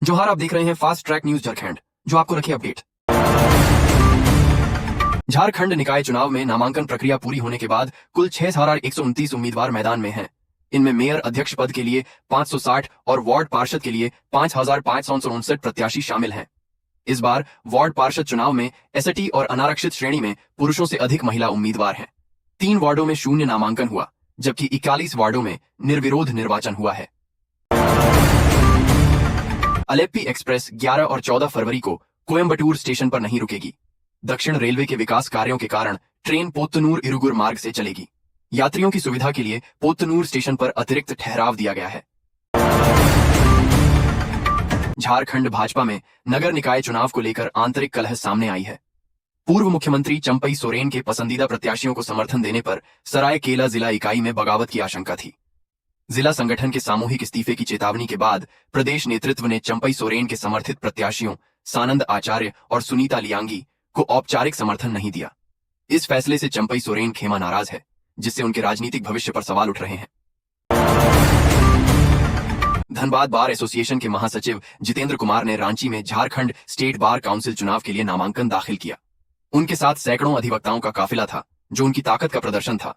जोहार, आप देख रहे हैं फास्ट ट्रैक न्यूज झारखंड, जो आपको रखे अपडेट। झारखंड निकाय चुनाव में नामांकन प्रक्रिया पूरी होने के बाद कुल 6,129 उम्मीदवार मैदान में हैं। इनमें मेयर अध्यक्ष पद के लिए 560 और वार्ड पार्षद के लिए 5,559 प्रत्याशी शामिल हैं। इस बार वार्ड पार्षद चुनाव में एसटी और अनारक्षित श्रेणी में पुरुषों से अधिक महिला उम्मीदवार हैं। 3 वार्डों में शून्य नामांकन हुआ, जबकि 41 वार्डों में निर्विरोध निर्वाचन हुआ है। अलेप्पी एक्सप्रेस 11 और 14 फरवरी को कोयम्बटूर स्टेशन पर नहीं रुकेगी। दक्षिण रेलवे के विकास कार्यों के कारण ट्रेन पोत्तनूर इरुगुर मार्ग से चलेगी। यात्रियों की सुविधा के लिए पोत्तनूर स्टेशन पर अतिरिक्त ठहराव दिया गया है। झारखंड भाजपा में नगर निकाय चुनाव को लेकर आंतरिक कलह सामने आई है। पूर्व मुख्यमंत्री चंपई सोरेन के पसंदीदा प्रत्याशियों को समर्थन देने पर सरायकेला जिला इकाई में बगावत की आशंका थी। जिला संगठन के सामूहिक इस्तीफे की चेतावनी के बाद प्रदेश नेतृत्व ने चंपई सोरेन के समर्थित प्रत्याशियों सानंद आचार्य और सुनीता लियांगी को औपचारिक समर्थन नहीं दिया। इस फैसले से चंपई सोरेन खेमा नाराज है, जिससे उनके राजनीतिक भविष्य पर सवाल उठ रहे हैं। धनबाद बार एसोसिएशन के महासचिव जितेंद्र कुमार ने रांची में झारखंड स्टेट बार काउंसिल चुनाव के लिए नामांकन दाखिल किया। उनके साथ सैकड़ों अधिवक्ताओं का काफिला था, जो उनकी ताकत का प्रदर्शन था।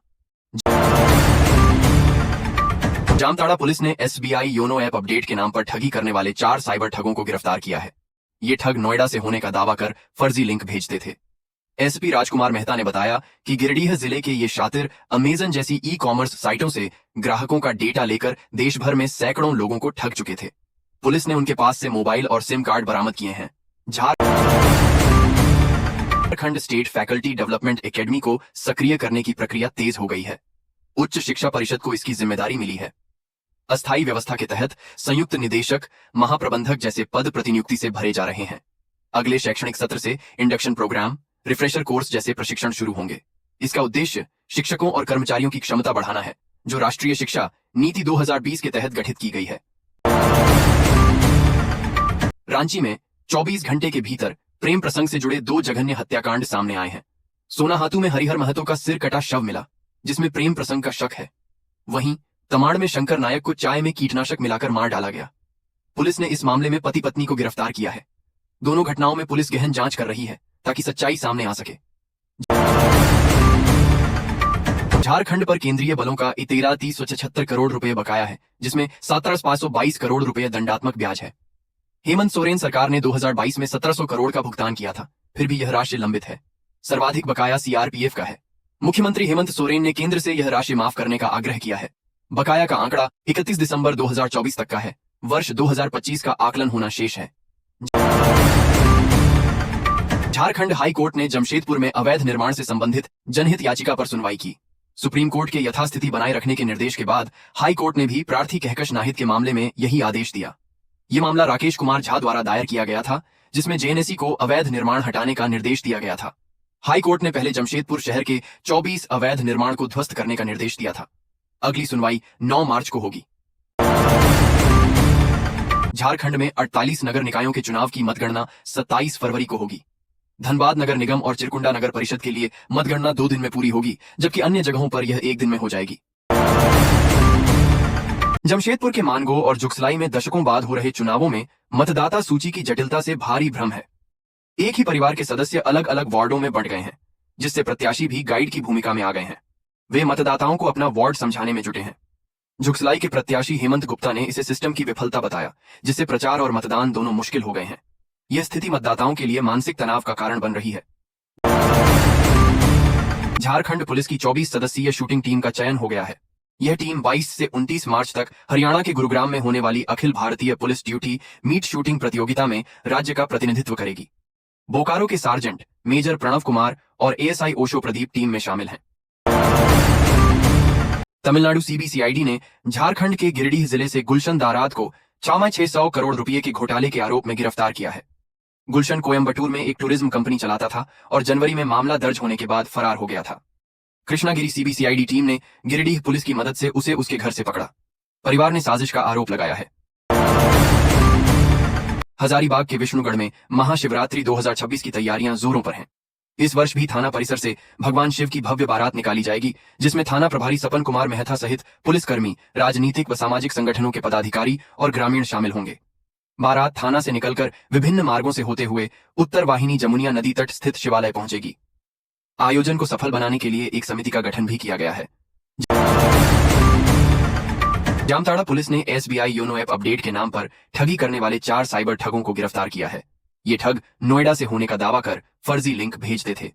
जामताड़ा पुलिस ने SBI योनो ऐप अपडेट के नाम पर ठगी करने वाले 4 साइबर ठगों को गिरफ्तार किया है। ये ठग नोएडा से होने का दावा कर फर्जी लिंक भेजते थे। SP राजकुमार मेहता ने बताया कि गिरिडीह जिले के ये शातिर अमेजन जैसी ई-कॉमर्स साइटों से ग्राहकों का डेटा लेकर देश भर में सैकड़ों लोगों को ठग चुके थे। पुलिस ने उनके पास से मोबाइल और सिम कार्ड बरामद किए हैं। Jharkhand state faculty development academy को सक्रिय करने की प्रक्रिया तेज हो गई है। उच्च शिक्षा परिषद को इसकी जिम्मेदारी मिली है। अस्थायी व्यवस्था के तहत संयुक्त निदेशक, महाप्रबंधक जैसे पद प्रतिनियुक्ति से भरे जा रहे हैं। अगले शैक्षणिक सत्र से इंडक्शन प्रोग्राम, रिफ्रेशर कोर्स जैसे प्रशिक्षण शुरू होंगे। इसका उद्देश्य शिक्षकों और कर्मचारियों की क्षमता बढ़ाना है, जो राष्ट्रीय शिक्षा नीति 2020 के तहत गठित की गई है। रांची में 24 घंटे के भीतर प्रेम प्रसंग से जुड़े 2 जघन्य हत्याकांड सामने आए हैं। सोनाहातू में हरिहर महतो का सिर कटा शव मिला, जिसमें प्रेम प्रसंग का शक है। वहीं तमाड़ में शंकर नायक को चाय में कीटनाशक मिलाकर मार डाला गया। पुलिस ने इस मामले में पति पत्नी को गिरफ्तार किया है। दोनों घटनाओं में पुलिस गहन जांच कर रही है, ताकि सच्चाई सामने आ सके। झारखंड पर केंद्रीय बलों का 13,376 करोड़ रुपए बकाया है, जिसमें 17,522 करोड़ रुपए दंडात्मक ब्याज है। हेमंत सोरेन सरकार ने 2022 में 1,700 करोड़ का भुगतान किया था, फिर भी यह राशि लंबित है। सर्वाधिक बकाया CRPF का है। मुख्यमंत्री हेमंत सोरेन ने केंद्र से यह राशि माफ करने का आग्रह किया है। बकाया का आंकड़ा 31 दिसंबर 2024 तक का है। वर्ष 2025 का आकलन होना शेष है। झारखंड हाई कोर्ट ने जमशेदपुर में अवैध निर्माण से संबंधित जनहित याचिका पर सुनवाई की। सुप्रीम कोर्ट के यथास्थिति बनाए रखने के निर्देश के बाद हाई कोर्ट ने भी प्रार्थी कहकश नाहिद के मामले में यही आदेश दिया। ये मामला राकेश कुमार झा द्वारा दायर किया गया था, जिसमें JNSE को अवैध निर्माण हटाने का निर्देश दिया गया था। हाई कोर्ट ने पहले जमशेदपुर शहर के 24 अवैध निर्माण को ध्वस्त करने का निर्देश दिया था। अगली सुनवाई 9 मार्च को होगी। झारखंड में 48 नगर निकायों के चुनाव की मतगणना 27 फरवरी को होगी। धनबाद नगर निगम और चिरकुंडा नगर परिषद के लिए मतगणना 2 दिन में पूरी होगी, जबकि अन्य जगहों पर यह 1 दिन में हो जाएगी। जमशेदपुर के मानगो और जुगसलाई में दशकों बाद हो रहे चुनावों में मतदाता सूची की जटिलता से भारी भ्रम है। एक ही परिवार के सदस्य अलग अलग वार्डों में बंट गए हैं, जिससे प्रत्याशी भी गाइड की भूमिका में आ गए हैं। वे मतदाताओं को अपना वार्ड समझाने में जुटे हैं। जुगसलाई के प्रत्याशी हेमंत गुप्ता ने इसे सिस्टम की विफलता बताया, जिससे प्रचार और मतदान दोनों मुश्किल हो गए हैं। यह स्थिति मतदाताओं के लिए मानसिक तनाव का कारण बन रही है। झारखंड पुलिस की 24 सदस्यीय शूटिंग टीम का चयन हो गया है। यह टीम 22 से 29 मार्च तक हरियाणा के गुरुग्राम में होने वाली Akhil Bharatiya police duty meet shooting प्रतियोगिता में राज्य का प्रतिनिधित्व करेगी। बोकारो के सार्जेंट मेजर प्रणव कुमार और ASI ओशो प्रदीप टीम में शामिल हैं। तमिलनाडु CBCID ने झारखंड के गिरिडीह जिले से गुलशन दाराद को 600 करोड़ रुपए के घोटाले के आरोप में गिरफ्तार किया है। गुलशन कोयम्बटूर में एक टूरिज्म कंपनी चलाता था और जनवरी में मामला दर्ज होने के बाद फरार हो गया था। कृष्णागिरी CBCID टीम ने गिरिडीह पुलिस की मदद से उसे उसके घर से पकड़ा। परिवार ने साजिश का आरोप लगाया है। हजारीबाग के विष्णुगढ़ में महाशिवरात्रि 2026 की तैयारियां जोरों पर हैं। इस वर्ष भी थाना परिसर से भगवान शिव की भव्य बारात निकाली जाएगी, जिसमें थाना प्रभारी सपन कुमार मेहता सहित पुलिसकर्मी, राजनीतिक व सामाजिक संगठनों के पदाधिकारी और ग्रामीण शामिल होंगे। बारात थाना से निकलकर विभिन्न मार्गों से होते हुए उत्तर वाहिनी जमुनिया नदी तट स्थित शिवालय पहुंचेगी। आयोजन को सफल बनाने के लिए एक समिति का गठन भी किया गया है। जामताड़ा पुलिस ने SBI योनो ऐप अपडेट के नाम पर ठगी करने वाले 4 साइबर ठगों को गिरफ्तार किया है। ये ठग नोएडा से होने का दावा कर फर्जी लिंक भेजते थे।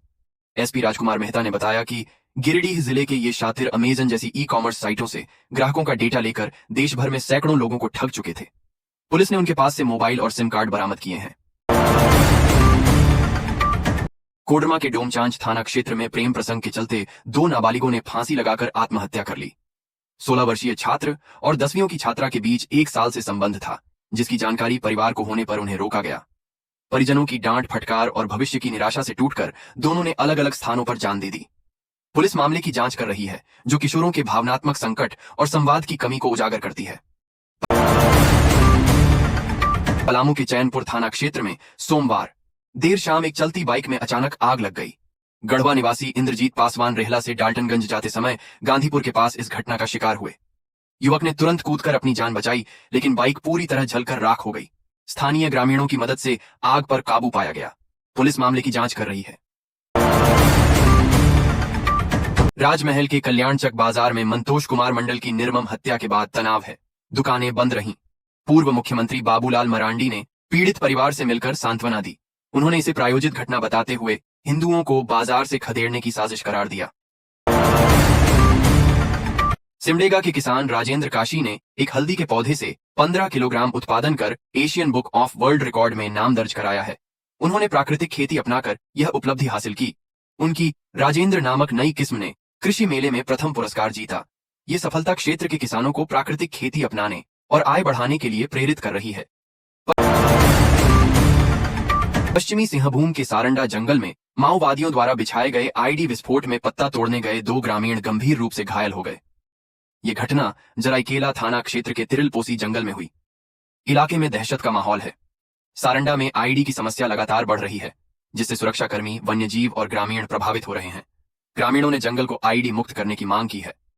SP राजकुमार मेहता ने बताया कि गिरिडीह जिले के ये शातिर अमेजन जैसी ई-कॉमर्स साइटों से ग्राहकों का डेटा लेकर देश भर में सैकड़ों लोगों को ठग चुके थे। पुलिस ने उनके पास से मोबाइल और सिम कार्ड बरामद किए हैं। कोडरमा के डोमचांच थाना क्षेत्र में प्रेम प्रसंग के चलते 2 नाबालिगों ने फांसी लगाकर आत्महत्या कर ली। 16 वर्षीय छात्र और 10वीं की छात्रा के बीच 1 साल से संबंध था, जिसकी जानकारी परिवार को होने पर उन्हें रोका गया। परिजनों की डांट फटकार और भविष्य की निराशा से टूटकर दोनों ने अलग अलग स्थानों पर जान दे दी। पुलिस मामले की जांच कर रही है, जो किशोरों के भावनात्मक संकट और संवाद की कमी को उजागर करती है। पलामू के चैनपुर थाना क्षेत्र में सोमवार देर शाम एक चलती बाइक में अचानक आग लग गई। गढ़वा निवासी इंद्रजीत पासवान रेहला से डाल्टनगंज जाते समय गांधीपुर के पास इस घटना का शिकार हुए। युवक ने तुरंत कूदकर अपनी जान बचाई, लेकिन बाइक पूरी तरह जलकर राख हो गई। स्थानीय ग्रामीणों की मदद से आग पर काबू पाया गया। पुलिस मामले की जांच कर रही है। राजमहल के कल्याणचक बाजार में मंतोष कुमार मंडल की निर्मम हत्या के बाद तनाव है। दुकानें बंद रहीं। पूर्व मुख्यमंत्री बाबूलाल मरांडी ने पीड़ित परिवार से मिलकर सांत्वना दी। उन्होंने इसे प्रायोजित घटना बताते हुए हिंदुओं को बाजार से खदेड़ने की साजिश करार दिया। सिमडेगा के किसान राजेंद्र काशी ने एक हल्दी के पौधे से 15 किलोग्राम उत्पादन कर Asian book of world record में नाम दर्ज कराया है। उन्होंने प्राकृतिक खेती अपनाकर यह उपलब्धि हासिल की। उनकी राजेंद्र नामक नई किस्म ने कृषि मेले में प्रथम पुरस्कार जीता। ये सफलता क्षेत्र के किसानों को प्राकृतिक खेती अपनाने और आय बढ़ाने के लिए प्रेरित कर रही है। पश्चिमी सिंहभूम के सारंडा जंगल में माओवादियों द्वारा बिछाए गए आईडी विस्फोट में पत्ता तोड़ने गए 2 ग्रामीण गंभीर रूप से घायल हो गए। ये घटना जराईकेला थाना क्षेत्र के तिरिलपोसी जंगल में हुई। इलाके में दहशत का माहौल है। सारंडा में आईडी की समस्या लगातार बढ़ रही है, जिससे सुरक्षाकर्मी, वन्यजीव और ग्रामीण प्रभावित हो रहे हैं। ग्रामीणों ने जंगल को आईडी मुक्त करने की मांग की है।